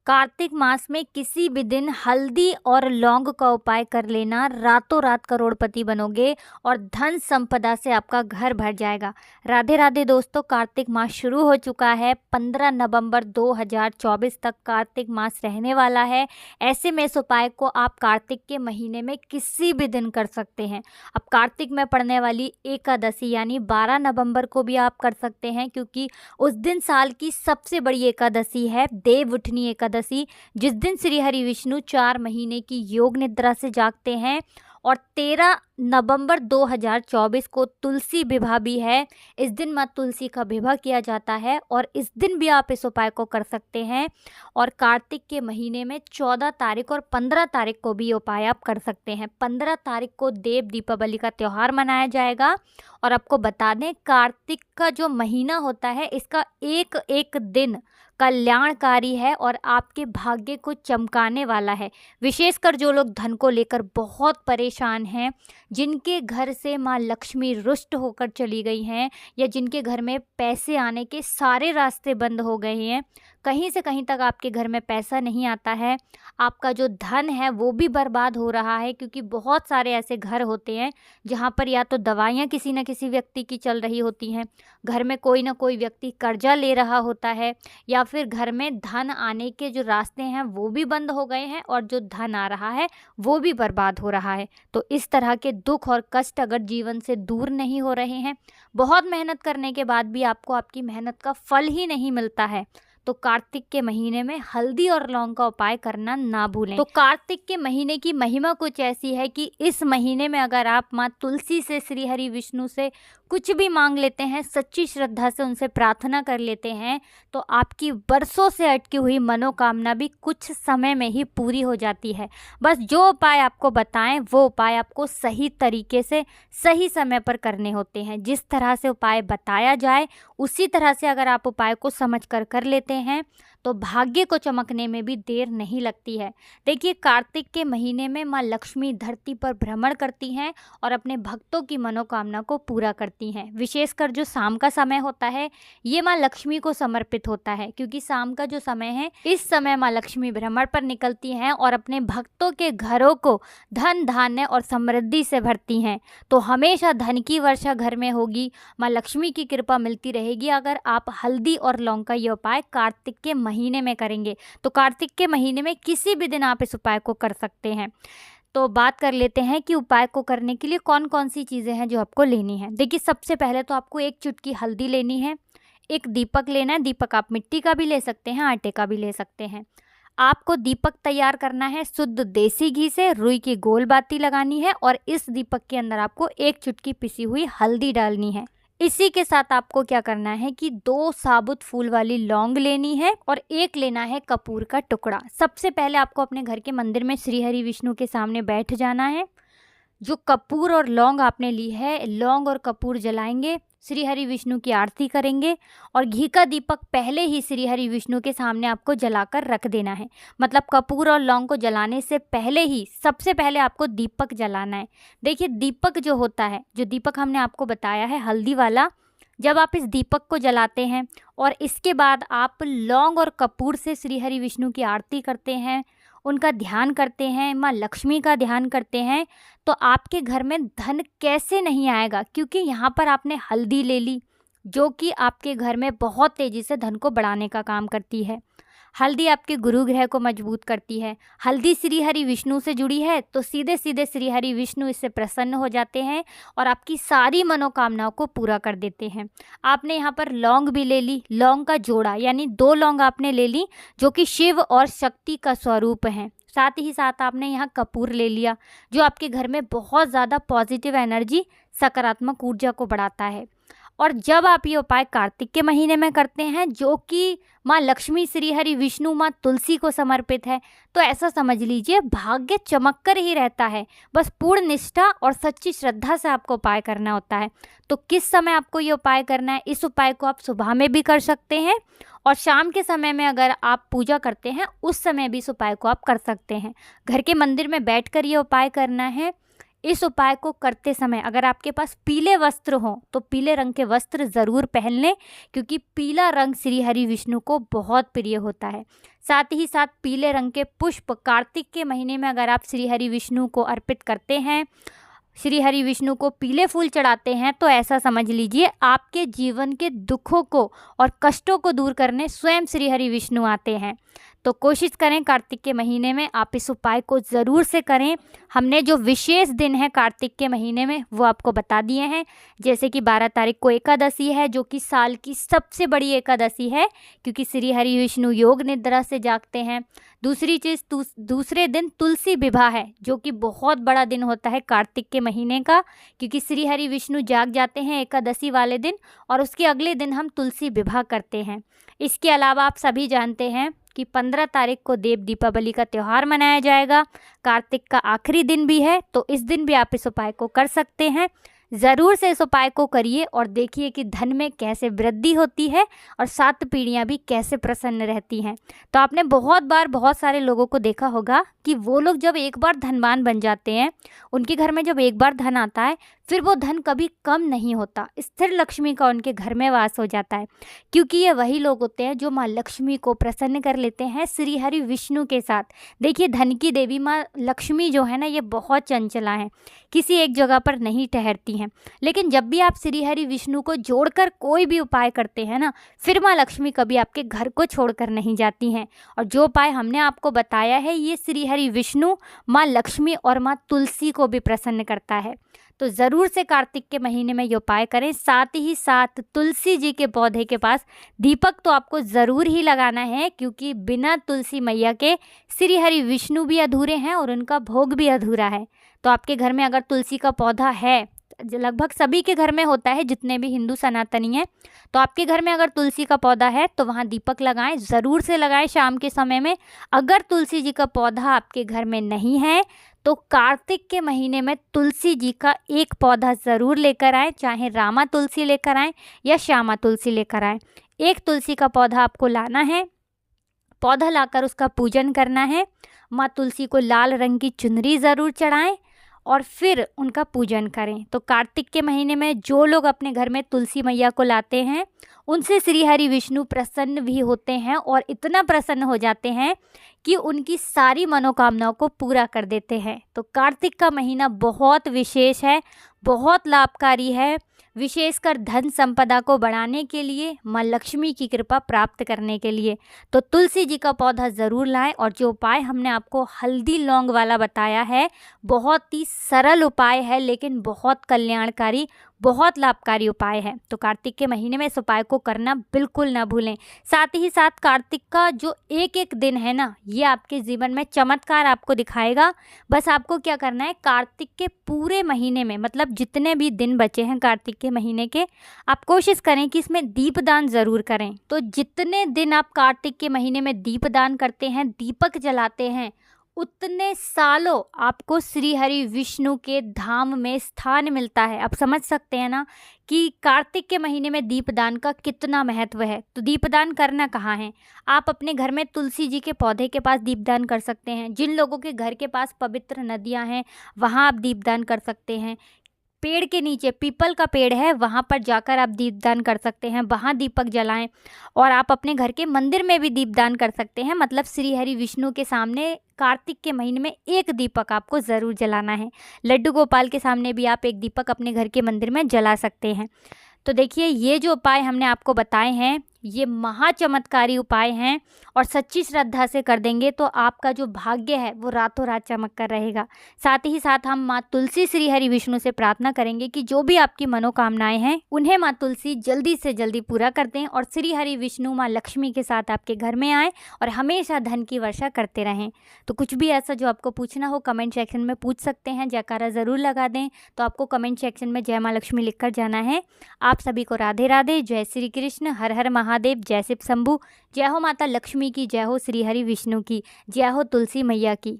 कार्तिक मास में किसी भी दिन हल्दी और लौंग का उपाय कर लेना, रातों रात करोड़पति बनोगे और धन संपदा से आपका घर भर जाएगा। राधे राधे दोस्तों, कार्तिक मास शुरू हो चुका है। 15 नवंबर 2024 तक कार्तिक मास रहने वाला है। ऐसे में इस उपाय को आप कार्तिक के महीने में किसी भी दिन कर सकते हैं। अब कार्तिक में पड़ने वाली एकादशी यानी 12 नवंबर को भी आप कर सकते हैं, क्योंकि उस दिन साल की सबसे बड़ी एकादशी है, देवउठनी एकादशी, जिस दिन श्री हरि विष्णु 4 महीने की योग निद्रा से जागते हैं। और 13 नवंबर 2024 को तुलसी विवाह भी है। इस दिन माँ तुलसी का विवाह किया जाता है और इस दिन भी आप इस उपाय को कर सकते हैं। और कार्तिक के महीने में 14 तारीख और 15 तारीख को भी ये उपाय आप कर सकते हैं। 15 तारीख को देव दीपावली का त्यौहार मनाया जाएगा। और आपको बता दें, कार्तिक का जो महीना होता है, इसका एक एक दिन कल्याणकारी है और आपके भाग्य को चमकाने वाला है। विशेषकर जो लोग धन को लेकर बहुत परेशान हैं, जिनके घर से माँ लक्ष्मी रुष्ट होकर चली गई हैं, या जिनके घर में पैसे आने के सारे रास्ते बंद हो गए हैं, कहीं से कहीं तक आपके घर में पैसा नहीं आता है, आपका जो धन है वो भी बर्बाद हो रहा है। क्योंकि बहुत सारे ऐसे घर होते हैं जहाँ पर या तो दवाइयाँ किसी न किसी व्यक्ति की चल रही होती हैं, घर में कोई ना कोई व्यक्ति कर्जा ले रहा होता है, या फिर घर में धन आने के जो रास्ते हैं वो भी बंद हो गए हैं और जो धन आ रहा है वो भी बर्बाद हो रहा है। तो इस तरह के दुख और कष्ट अगर जीवन से दूर नहीं हो रहे हैं, बहुत मेहनत करने के बाद भी आपको आपकी मेहनत का फल ही नहीं मिलता है, तो कार्तिक के महीने में हल्दी और लौंग का उपाय करना ना भूलें। तो कार्तिक के महीने की महिमा कुछ ऐसी है कि इस महीने में अगर आप माँ तुलसी से, श्री हरि विष्णु से कुछ भी मांग लेते हैं, सच्ची श्रद्धा से उनसे प्रार्थना कर लेते हैं, तो आपकी बरसों से अटकी हुई मनोकामना भी कुछ समय में ही पूरी हो जाती है। बस जो उपाय आपको बताएं वो उपाय आपको सही तरीके से सही समय पर करने होते हैं। जिस तरह से उपाय बताया जाए उसी तरह से अगर आप उपाय को समझ कर लेते हैं तो भाग्य को चमकने में भी देर नहीं लगती है। देखिए, कार्तिक के महीने में माँ लक्ष्मी धरती पर भ्रमण करती हैं और अपने भक्तों की मनोकामना को पूरा करती हैं। विशेषकर जो शाम का समय होता है ये माँ लक्ष्मी को समर्पित होता है, क्योंकि शाम का जो समय है इस समय माँ लक्ष्मी भ्रमण पर निकलती हैं और अपने भक्तों के घरों को धन धान्य और समृद्धि से भरती हैं। तो हमेशा धन की वर्षा घर में होगी, माँ लक्ष्मी की कृपा मिलती रहेगी अगर आप हल्दी और लौंग का ये उपाय कार्तिक के महीने में करेंगे। तो कार्तिक के महीने में किसी भी दिन आप इस उपाय को कर सकते हैं। तो बात कर लेते हैं कि उपाय को करने के लिए कौन कौन सी चीज़ें हैं जो आपको लेनी है। देखिए, सबसे पहले तो आपको 1 चुटकी हल्दी लेनी है, एक दीपक लेना है। दीपक आप मिट्टी का भी ले सकते हैं, आटे का भी ले सकते हैं। आपको दीपक तैयार करना है शुद्ध देसी घी से, रुई की गोल बाती लगानी है और इस दीपक के अंदर आपको 1 चुटकी पिसी हुई हल्दी डालनी है। इसी के साथ आपको क्या करना है कि 2 साबुत फूल वाली लौंग लेनी है और 1 लेना है कपूर का टुकड़ा। सबसे पहले आपको अपने घर के मंदिर में श्री हरि विष्णु के सामने बैठ जाना है। जो कपूर और लौंग आपने ली है, लौंग और कपूर जलाएंगे, श्री हरि विष्णु की आरती करेंगे और घी का दीपक पहले ही श्री हरि विष्णु के सामने आपको जलाकर रख देना है। मतलब कपूर और लौंग को जलाने से पहले ही सबसे पहले आपको दीपक जलाना है। देखिए, दीपक जो होता है, जो दीपक हमने आपको बताया है हल्दी वाला, जब आप इस दीपक को जलाते हैं और इसके बाद आप लौंग और कपूर से श्री हरि विष्णु की आरती करते हैं, उनका ध्यान करते हैं, माँ लक्ष्मी का ध्यान करते हैं, तो आपके घर में धन कैसे नहीं आएगा। क्योंकि यहाँ पर आपने हल्दी ले ली जो कि आपके घर में बहुत तेज़ी से धन को बढ़ाने का काम करती है। हल्दी आपके गुरु ग्रह को मजबूत करती है। हल्दी श्री हरि विष्णु से जुड़ी है तो सीधे सीधे श्री हरि विष्णु इससे प्रसन्न हो जाते हैं और आपकी सारी मनोकामनाओं को पूरा कर देते हैं। आपने यहाँ पर लौंग भी ले ली, लौंग का जोड़ा यानी 2 लौंग आपने ले ली जो कि शिव और शक्ति का स्वरूप हैं। साथ ही साथ आपने यहाँ कपूर ले लिया जो आपके घर में बहुत ज़्यादा पॉजिटिव एनर्जी, सकारात्मक ऊर्जा को बढ़ाता है। और जब आप ये उपाय कार्तिक के महीने में करते हैं जो कि माँ लक्ष्मी, श्री हरि विष्णु, माँ तुलसी को समर्पित है, तो ऐसा समझ लीजिए भाग्य चमक कर ही रहता है। बस पूर्ण निष्ठा और सच्ची श्रद्धा से आपको उपाय करना होता है। तो किस समय आपको ये उपाय करना है? इस उपाय को आप सुबह में भी कर सकते हैं और शाम के समय में अगर आप पूजा करते हैं उस समय भी इस उपाय को आप कर सकते हैं। घर के मंदिर में बैठकर ये उपाय करना है। इस उपाय को करते समय अगर आपके पास पीले वस्त्र हों तो पीले रंग के वस्त्र ज़रूर पहन लें, क्योंकि पीला रंग श्री हरि विष्णु को बहुत प्रिय होता है। साथ ही साथ पीले रंग के पुष्प कार्तिक के महीने में अगर आप श्री हरि विष्णु को अर्पित करते हैं, श्री हरि विष्णु को पीले फूल चढ़ाते हैं, तो ऐसा समझ लीजिए आपके जीवन के दुखों को और कष्टों को दूर करने स्वयं श्री हरि विष्णु आते हैं। तो कोशिश करें कार्तिक के महीने में आप इस उपाय को ज़रूर से करें। हमने जो विशेष दिन है कार्तिक के महीने में वो आपको बता दिए हैं, जैसे कि 12 तारीख को एकादशी है, जो कि साल की सबसे बड़ी एकादशी है, क्योंकि श्री हरि विष्णु योग निद्रा से जागते हैं। दूसरी चीज़, दूसरे दिन तुलसी विवाह है, जो कि बहुत बड़ा दिन होता है कार्तिक के महीने का, क्योंकि श्री हरि विष्णु जाग जाते हैं एकादशी वाले दिन और उसके अगले दिन हम तुलसी विवाह करते हैं। इसके अलावा आप सभी जानते हैं कि 15 तारीख को देव दीपावली का त्यौहार मनाया जाएगा। कार्तिक का आखिरी दिन भी है, तो इस दिन भी आप इस उपाय को कर सकते हैं। ज़रूर से इस उपाय को करिए और देखिए कि धन में कैसे वृद्धि होती है और 7 पीढ़ियाँ भी कैसे प्रसन्न रहती हैं। तो आपने बहुत बार बहुत सारे लोगों को देखा होगा कि वो लोग जब एक बार धनवान बन जाते हैं, उनके घर में जब एक बार धन आता है, फिर वो धन कभी कम नहीं होता, स्थिर लक्ष्मी का उनके घर में वास हो जाता है, क्योंकि ये वही लोग होते हैं जो माँ लक्ष्मी को प्रसन्न कर लेते हैं श्री हरि विष्णु के साथ। देखिए, धन की देवी माँ लक्ष्मी जो है ना, ये बहुत चंचला है, किसी एक जगह पर नहीं ठहरती हैं। लेकिन जब भी आप श्री हरि विष्णु को जोड़कर कोई भी उपाय करते हैं ना, फिर माँ लक्ष्मी कभी आपके घर को छोड़कर नहीं जाती हैं। और जो उपाय हमने आपको बताया है, ये श्री हरि विष्णु, माँ लक्ष्मी और माँ तुलसी को भी प्रसन्न करता है। तो ज़रूर से कार्तिक के महीने में ये उपाय करें। साथ ही साथ तुलसी जी के पौधे के पास दीपक तो आपको ज़रूर ही लगाना है, क्योंकि बिना तुलसी मैया के श्री हरि विष्णु भी अधूरे हैं और उनका भोग भी अधूरा है। तो आपके घर में अगर तुलसी का पौधा है, लगभग सभी के घर में होता है जितने भी हिंदू सनातनी हैं, तो आपके घर में अगर तुलसी का पौधा है तो वहाँ दीपक लगाएं, ज़रूर से लगाएं शाम के समय में। अगर तुलसी जी का पौधा आपके घर में नहीं है तो कार्तिक के महीने में तुलसी जी का एक पौधा ज़रूर लेकर आएँ, चाहे रामा तुलसी लेकर आएँ या श्यामा तुलसी लेकर आएँ। एक तुलसी का पौधा आपको लाना है, पौधा लाकर उसका पूजन करना है। माँ तुलसी को लाल रंग की चुनरी ज़रूर चढ़ाएं और फिर उनका पूजन करें। तो कार्तिक के महीने में जो लोग अपने घर में तुलसी मैया को लाते हैं, उनसे श्री हरि विष्णु प्रसन्न भी होते हैं और इतना प्रसन्न हो जाते हैं कि उनकी सारी मनोकामनाओं को पूरा कर देते हैं। तो कार्तिक का महीना बहुत विशेष है, बहुत लाभकारी है, विशेषकर धन संपदा को बढ़ाने के लिए, माँ लक्ष्मी की कृपा प्राप्त करने के लिए। तो तुलसी जी का पौधा ज़रूर लाएं। और जो उपाय हमने आपको हल्दी लौंग वाला बताया है, बहुत ही सरल उपाय है, लेकिन बहुत कल्याणकारी, बहुत लाभकारी उपाय है। तो कार्तिक के महीने में इस उपाय को करना बिल्कुल ना भूलें। साथ ही साथ कार्तिक का जो एक एक दिन है ना, ये आपके जीवन में चमत्कार आपको दिखाएगा। बस आपको क्या करना है, कार्तिक के पूरे महीने में, मतलब जितने भी दिन बचे हैं कार्तिक के महीने के, आप कोशिश करें कि इसमें दीपदान ज़रूर करें। तो जितने दिन आप कार्तिक के महीने में दीपदान करते हैं, दीपक जलाते हैं, उतने सालों आपको श्री हरि विष्णु के धाम में स्थान मिलता है। आप समझ सकते हैं ना कि कार्तिक के महीने में दीपदान का कितना महत्व है। तो दीपदान करना कहाँ है, आप अपने घर में तुलसी जी के पौधे के पास दीपदान कर सकते हैं। जिन लोगों के घर के पास पवित्र नदियाँ हैं, वहाँ आप दीपदान कर सकते हैं। पेड़ के नीचे, पीपल का पेड़ है, वहाँ पर जाकर आप दीपदान कर सकते हैं, वहाँ दीपक जलाएं। और आप अपने घर के मंदिर में भी दीपदान कर सकते हैं, मतलब श्री हरि विष्णु के सामने कार्तिक के महीने में एक दीपक आपको ज़रूर जलाना है। लड्डू गोपाल के सामने भी आप एक दीपक अपने घर के मंदिर में जला सकते हैं। तो देखिए, ये जो उपाय हमने आपको बताए हैं, ये महाचमत्कारी उपाय हैं और सच्ची श्रद्धा से कर देंगे तो आपका जो भाग्य है वो रातों रात चमक कर रहेगा। साथ ही साथ हम माँ तुलसी श्री हरि विष्णु से प्रार्थना करेंगे कि जो भी आपकी मनोकामनाएं हैं, उन्हें माँ तुलसी जल्दी से जल्दी पूरा कर दें और श्री हरि विष्णु माँ लक्ष्मी के साथ आपके घर में आएँ और हमेशा धन की वर्षा करते रहें। तो कुछ भी ऐसा जो आपको पूछना हो कमेंट सेक्शन में पूछ सकते हैं। जयकारा ज़रूर लगा दें। तो आपको कमेंट सेक्शन में जय माँ लक्ष्मी लिख कर जाना है। आप सभी को राधे राधे, जय श्री कृष्ण, हर हर महादेव, जय शिव शंभू। जय हो माता लक्ष्मी की, जय हो श्री हरि विष्णु की, जय हो तुलसी मैया की।